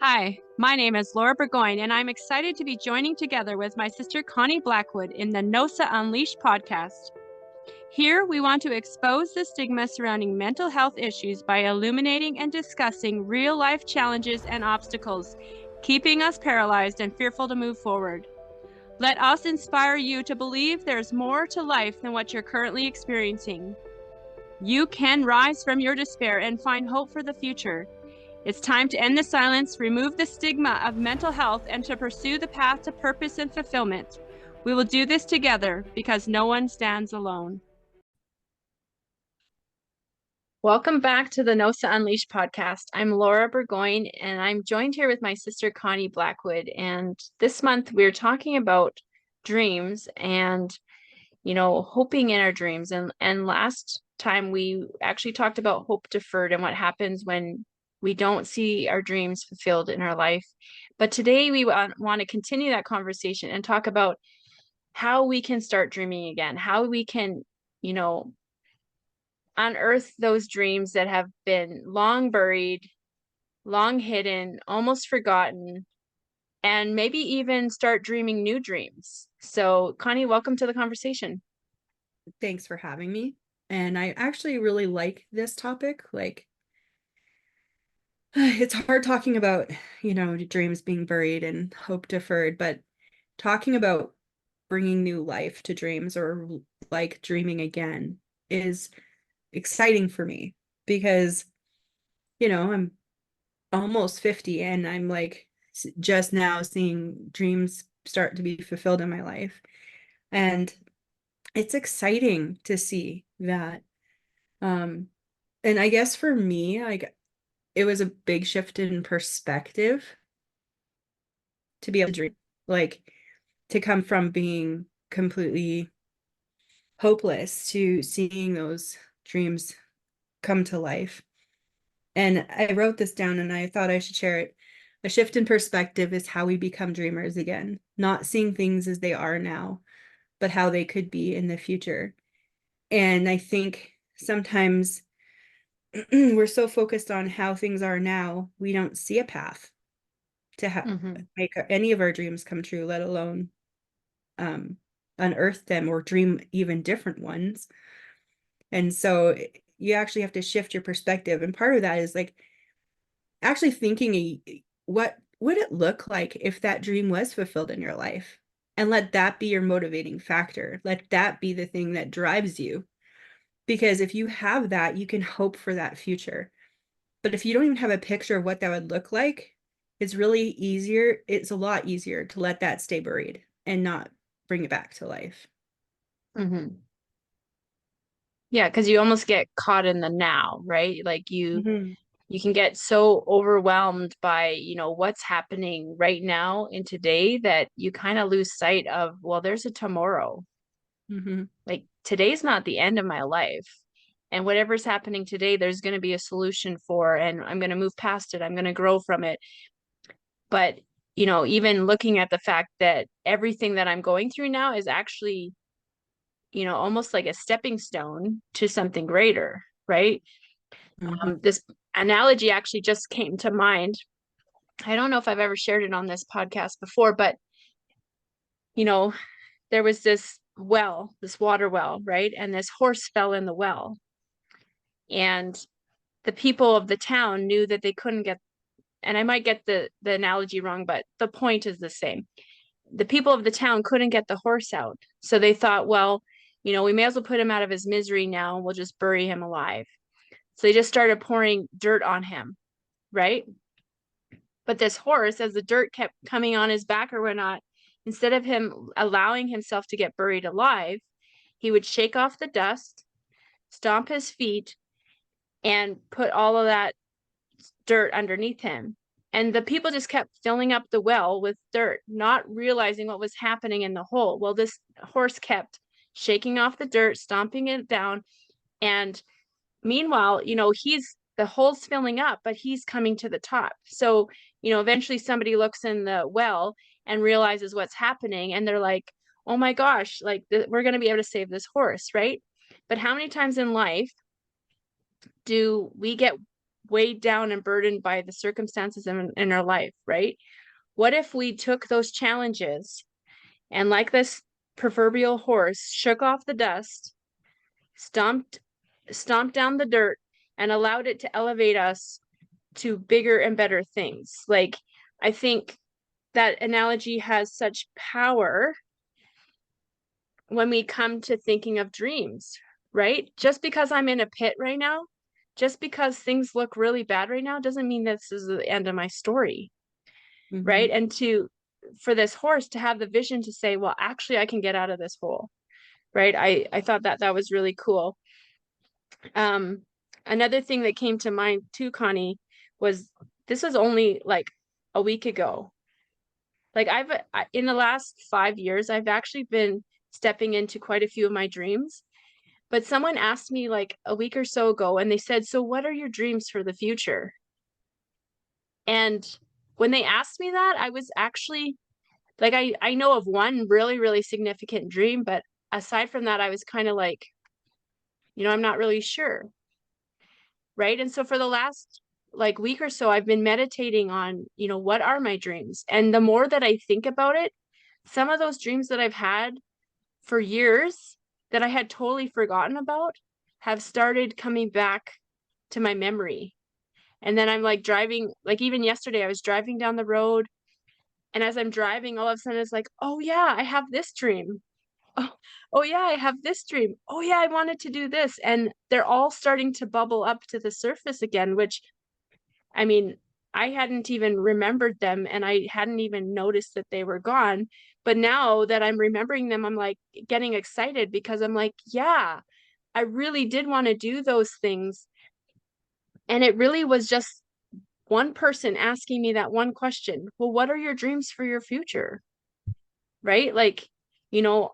Hi, my name is Laura Burgoyne, and I'm excited to be joining together with my sister Connie Blackwood in the NOSA Unleashed podcast. Here, we want to expose the stigma surrounding mental health issues by illuminating and discussing real-life challenges and obstacles, keeping us paralyzed and fearful to move forward. Let us inspire you to believe there's more to life than what you're currently experiencing. You can rise from your despair and find hope for the future. It's time to end the silence, remove the stigma of mental health, and to pursue the path to purpose and fulfillment. We will do this together because no one stands alone. Welcome back to the NOSA Unleashed podcast. I'm Laura Burgoyne, and I'm joined here with my sister Connie Blackwood. And this month we're talking about dreams and, hoping in our dreams. And last time we actually talked about hope deferred and what happens when we don't see our dreams fulfilled in our life. But today we want to continue that conversation and talk about how we can start dreaming again, how we can, unearth those dreams that have been long buried, long hidden, almost forgotten, and maybe even start dreaming new dreams. So, Connie, welcome to the conversation. Thanks for having me. And I actually really like this topic. It's hard talking about, dreams being buried and hope deferred, but talking about bringing new life to dreams or like dreaming again is exciting for me because, I'm almost 50 and I'm just now seeing dreams start to be fulfilled in my life. And it's exciting to see that. And I guess for me, it was a big shift in perspective to be able to dream, to come from being completely hopeless to seeing those dreams come to life. And I wrote this down and I thought I should share it. A shift in perspective is how we become dreamers again, not seeing things as they are now, but how they could be in the future. And I think sometimes we're so focused on how things are now, we don't see a path to make any of our dreams come true, let alone unearth them or dream even different ones. And so you actually have to shift your perspective. And part of that is actually thinking what would it look like if that dream was fulfilled in your life? And let that be your motivating factor. Let that be the thing that drives you. Because if you have that, you can hope for that future. But if you don't even have a picture of what that would look like, it's a lot easier to let that stay buried and not bring it back to life. Yeah, because you almost get caught in the now, right? Mm-hmm. You can get so overwhelmed by, what's happening right now in today that you kind of lose sight of, well, there's a tomorrow. Mm-hmm. Like today's not the end of my life. And whatever's happening today, there's going to be a solution for, and I'm going to move past it. I'm going to grow from it. But, even looking at the fact that everything that I'm going through now is actually, almost like a stepping stone to something greater, right? Mm-hmm. This analogy actually just came to mind. I don't know if I've ever shared it on this podcast before, but, there was this water well, right? And this horse fell in the well. And the people of the town knew that they couldn't get, and I might get the analogy wrong, but the point is the same. The people of the town couldn't get the horse out. So they thought, well, we may as well put him out of his misery now and we'll just bury him alive. So they just started pouring dirt on him, right? But this horse, as the dirt kept coming on his back or whatnot, instead of him allowing himself to get buried alive, he would shake off the dust, stomp his feet, and put all of that dirt underneath him. And the people just kept filling up the well with dirt, not realizing what was happening in the hole. Well, this horse kept shaking off the dirt, stomping it down. And meanwhile, the hole's filling up, but he's coming to the top. So, eventually somebody looks in the well and realizes what's happening. And they're like, oh my gosh, we're going to be able to save this horse, right? But how many times in life do we get weighed down and burdened by the circumstances in our life, right? What if we took those challenges and, like this proverbial horse, shook off the dust, stomped down the dirt, and allowed it to elevate us to bigger and better things? Like, I think that analogy has such power when we come to thinking of dreams, right? Just because I'm in a pit right now, just because things look really bad right now, doesn't mean this is the end of my story, right? And for this horse to have the vision to say, well, actually, I can get out of this hole, right? I thought that was really cool. Another thing that came to mind too, Connie, was this was only like a week ago. Like in the last 5 years, I've actually been stepping into quite a few of my dreams. But someone asked me like a week or so ago, and they said, so what are your dreams for the future? And when they asked me that, I was actually like, I know of one really, really significant dream, but aside from that, I was kind of like, I'm not really sure. Right. And so for the last like week or so, I've been meditating on, what are my dreams? And the more that I think about it, some of those dreams that I've had for years that I had totally forgotten about have started coming back to my memory. And then I'm like driving, like even yesterday, I was driving down the road. And as I'm driving, all of a sudden it's like, oh yeah, I have this dream. Oh, oh yeah, I have this dream. Oh yeah, I wanted to do this. And they're all starting to bubble up to the surface again, which, I mean, I hadn't even remembered them and I hadn't even noticed that they were gone. But now that I'm remembering them, I'm like getting excited because I'm like, yeah, I really did want to do those things. And it really was just one person asking me that one question. Well, what are your dreams for your future? Right? Like, you know,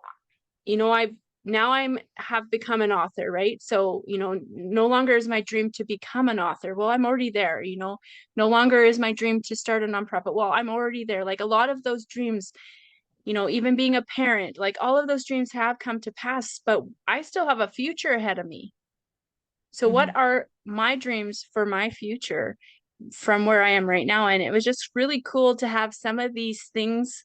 I've now I'm have become an author, right? So, no longer is my dream to become an author. Well, I'm already there, no longer is my dream to start a nonprofit. Well, I'm already there. Like a lot of those dreams, even being a parent, like all of those dreams have come to pass, but I still have a future ahead of me. So what are my dreams for my future from where I am right now? And it was just really cool to have some of these things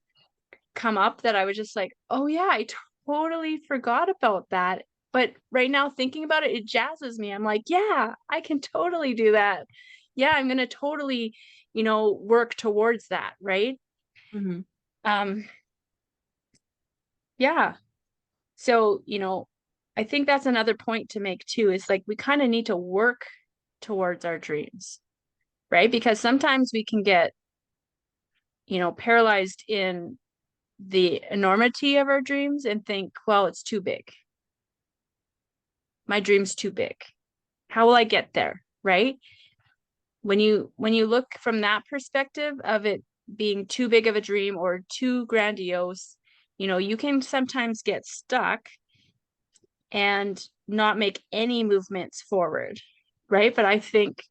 come up that I was just like, oh yeah, I totally forgot about that. But right now thinking about it, it jazzes me. I'm like, yeah, I can totally do that. Yeah, I'm gonna totally, work towards that, right? Um, yeah. So, I think that's another point to make too, is like we kind of need to work towards our dreams, right? Because sometimes we can get, paralyzed in the enormity of our dreams and think, well, it's too big. My dream's too big. How will I get there? Right? When you look from that perspective of it being too big of a dream or too grandiose, you can sometimes get stuck and not make any movements forward. Right? But I think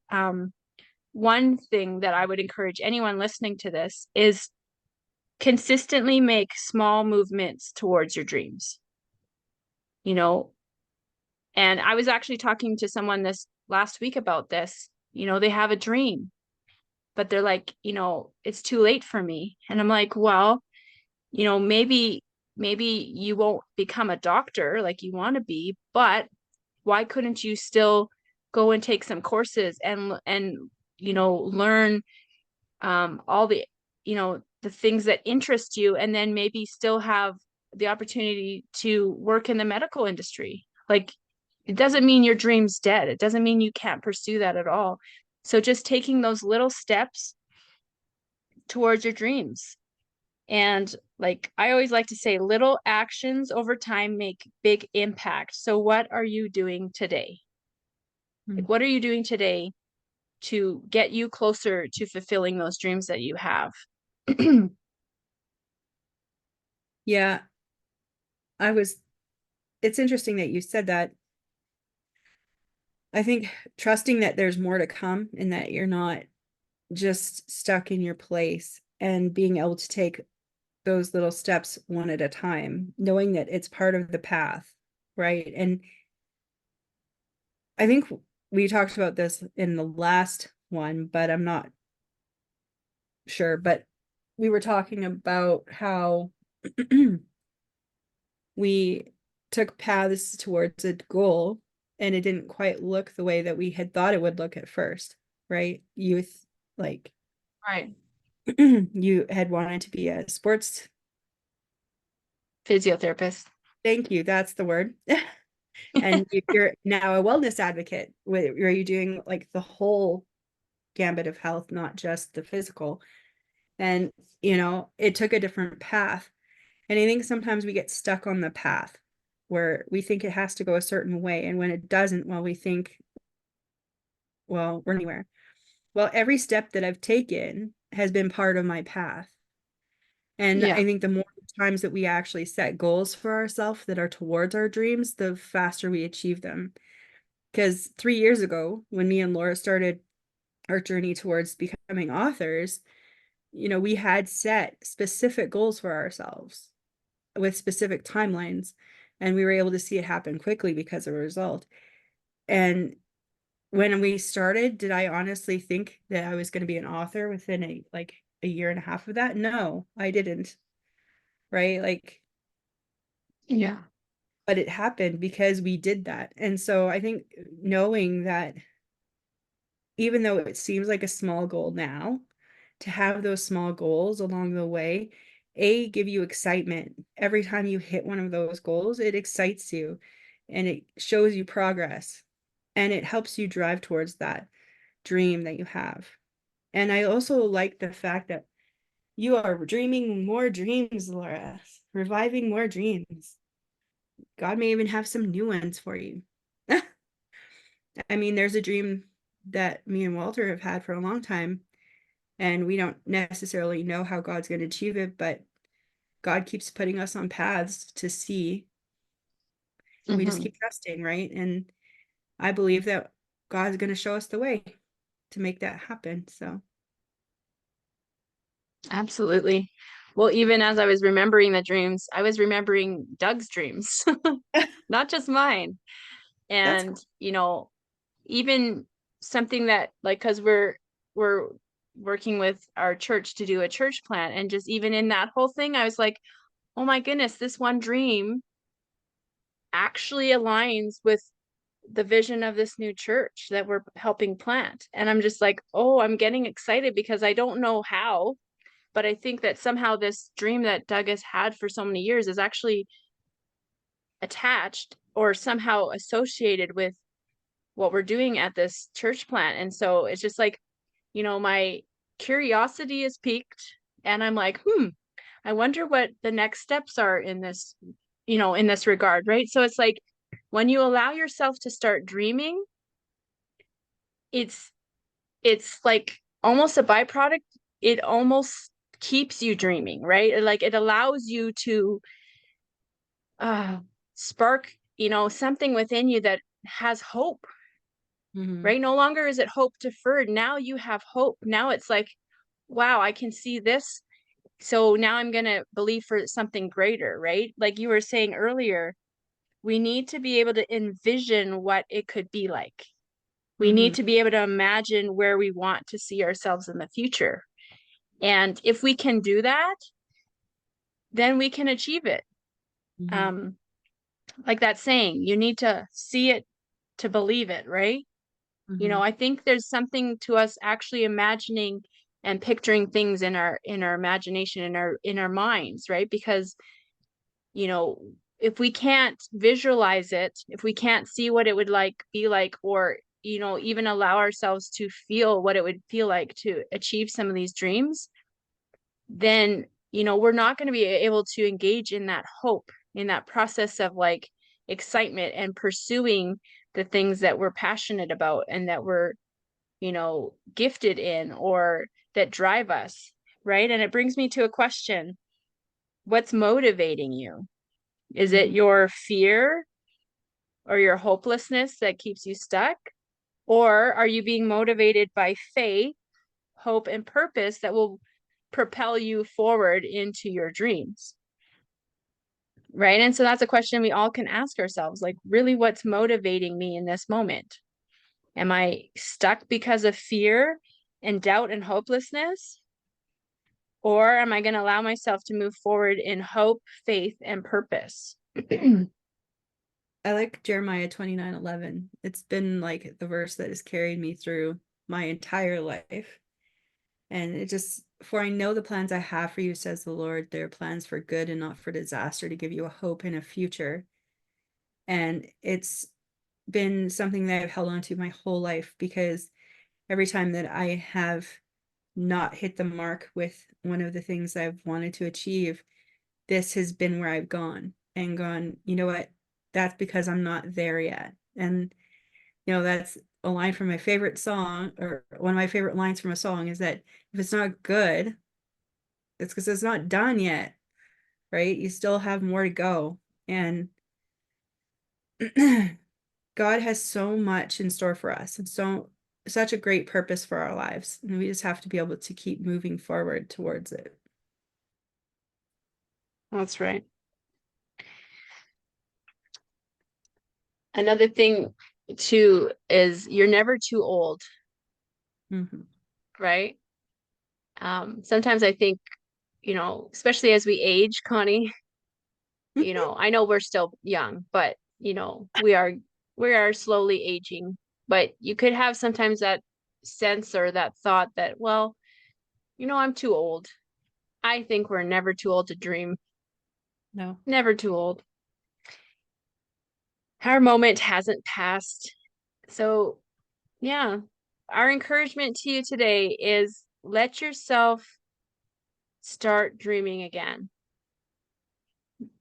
one thing that I would encourage anyone listening to this is consistently make small movements towards your dreams. And I was actually talking to someone this last week about this. They have a dream, but they're like, it's too late for me. And I'm like, well, maybe you won't become a doctor like you want to be, but why couldn't you still go and take some courses and learn all the the things that interest you, and then maybe still have the opportunity to work in the medical industry. Like, it doesn't mean your dream's dead. It doesn't mean you can't pursue that at all. So just taking those little steps towards your dreams. And like I always like to say, little actions over time make big impact. So what are you doing today? Like, what are you doing today to get you closer to fulfilling those dreams that you have? Yeah, it's interesting that you said that. I think trusting that there's more to come and that you're not just stuck in your place, and being able to take those little steps one at a time, knowing that it's part of the path, right? And I think we talked about this in the last one, but I'm not sure. But we were talking about how we took paths towards a goal and it didn't quite look the way that we had thought it would look at first, right? Youth, like Right. you had wanted to be a sports. Physiotherapist. Thank you, that's the word. And you're now a wellness advocate, where you're doing like the whole gambit of health, not just the physical. And, it took a different path. And I think sometimes we get stuck on the path where we think it has to go a certain way. And when it doesn't, well, we think, well, we're anywhere. Well, every step that I've taken has been part of my path. And Yeah. I think the more times that we actually set goals for ourselves that are towards our dreams, the faster we achieve them. Because 3 years ago, when me and Laura started our journey towards becoming authors, we had set specific goals for ourselves with specific timelines, and we were able to see it happen quickly because of a result. And when we started, did I honestly think that I was going to be an author within a year and a half of that? No, I didn't. Right? Like, Yeah. but it happened because we did that. And so I think knowing that even though it seems like a small goal now, to have those small goals along the way, give you excitement. Every time you hit one of those goals, it excites you and it shows you progress and it helps you drive towards that dream that you have. And I also like the fact that you are dreaming more dreams, Laura, reviving more dreams. God may even have some new ones for you. I mean, there's a dream that me and Walter have had for a long time, and we don't necessarily know how God's going to achieve it, but God keeps putting us on paths to see. We just Hmm. keep trusting, right? And I believe that God's going to show us the way to make that happen. So, Absolutely. Well, even as I was remembering the dreams, I was remembering Doug's dreams, not just mine. that's And, cool. even something that like, because we're working with our church to do a church plant, and just even in that whole thing, I was like, oh my goodness, this one dream actually aligns with the vision of this new church that we're helping plant. And I'm just like, oh, I'm getting excited because I don't know how, but I think that somehow this dream that Doug has had for so many years is actually attached or somehow associated with what we're doing at this church plant. And so it's just like, my curiosity is piqued, and I'm like, I wonder what the next steps are in this, in this regard, right? So it's like when you allow yourself to start dreaming, it's it's like almost a byproduct. It almost keeps you dreaming, right? Like it allows you to uh spark, something within you that has hope, Mm-hmm. right? No longer is it hope deferred. Now you have hope. Now it's like, wow, I can see this. So now I'm going to believe for something greater, right? Like you were saying earlier, we need to be able to envision what it could be like. We Mm-hmm. need to be able to imagine where we want to see ourselves in the future. And if we can do that, then we can achieve it. Mm-hmm. Um, like that saying, you need to see it to believe it, right? Mm-hmm. I think there's something to us actually imagining and picturing things in our imagination, in our minds, right? Because, you know, if we can't visualize it, if we can't see what it would be like, or, even allow ourselves to feel what it would feel like to achieve some of these dreams, then, we're not going to be able to engage in that hope, in that process of like excitement and pursuing the things that we're passionate about and that we're, gifted in, or that drive us, right? And it brings me to a question. What's motivating you? Is it Mm-hmm. your fear or your hopelessness that keeps you stuck? Or are you being motivated by faith, hope, and purpose that will propel you forward into your dreams? Right. And so that's a question we all can ask ourselves, like, really, what's motivating me in this moment? Am I stuck because of fear and doubt and hopelessness? Or am I going to allow myself to move forward in hope, faith, and purpose? I like Jeremiah 29:11. It's been like the verse that has carried me through my entire life. And it just, for I know the plans I have for you, says the Lord, they're plans for good and not for disaster, to give you a hope and a future. And it's been something that I've held on to my whole life, because every time that I have not hit the mark with one of the things I've wanted to achieve, this has been where I've gone and gone, you know what? That's because I'm not there yet. And, that's a line from my favorite song, or one of my favorite lines from a song, is that if it's not good, it's because it's not done yet, right? You still have more to go. And God has so much in store for us, and such a great purpose for our lives. And we just have to be able to keep moving forward towards it. That's right. Another thing too is you're never too old, right? Sometimes I think, especially as we age, Connie, I know we're still young, but we are slowly aging. But you could have sometimes that sense or that thought that, well, I'm too old. I think we're never too old to dream. No. Never too old. Our moment hasn't passed. So, yeah, our encouragement to you today is let yourself start dreaming again.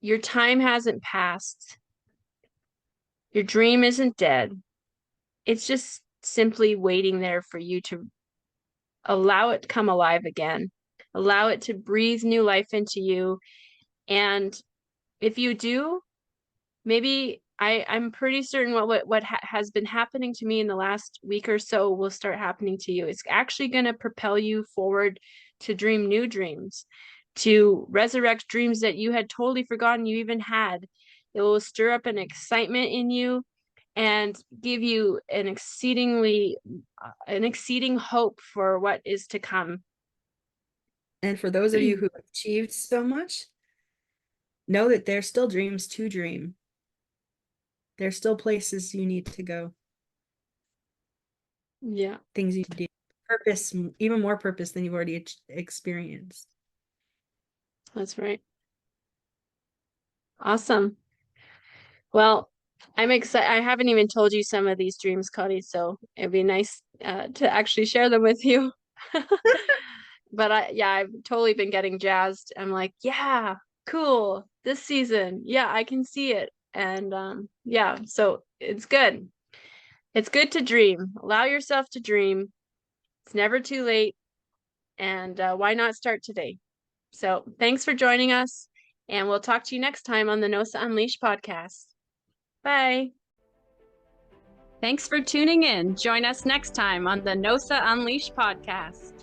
Your time hasn't passed. Your dream isn't dead. It's just simply waiting there for you to allow it to come alive again. Allow it to breathe new life into you. And if you do, maybe I'm pretty certain what has been happening to me in the last week or so will start happening to you. It's actually going to propel you forward to dream new dreams, to resurrect dreams that you had totally forgotten you even had. It will stir up an excitement in you and give you an exceeding hope for what is to come. And for those of you who have achieved so much, know that there's still dreams to dream. There's still places you need to go. Yeah. Things you do. Purpose, even more purpose than you've already experienced. That's right. Awesome. Well, I'm excited. I haven't even told you some of these dreams, Cody, so it'd be nice to actually share them with you. But I've totally been getting jazzed. I'm like, yeah, cool. This season. Yeah, I can see it. And so it's good. It's good to dream. Allow yourself to dream. It's never too late. And why not start today? So thanks for joining us. And we'll talk to you next time on the NOSA Unleashed podcast. Bye. Thanks for tuning in. Join us next time on the NOSA Unleashed podcast.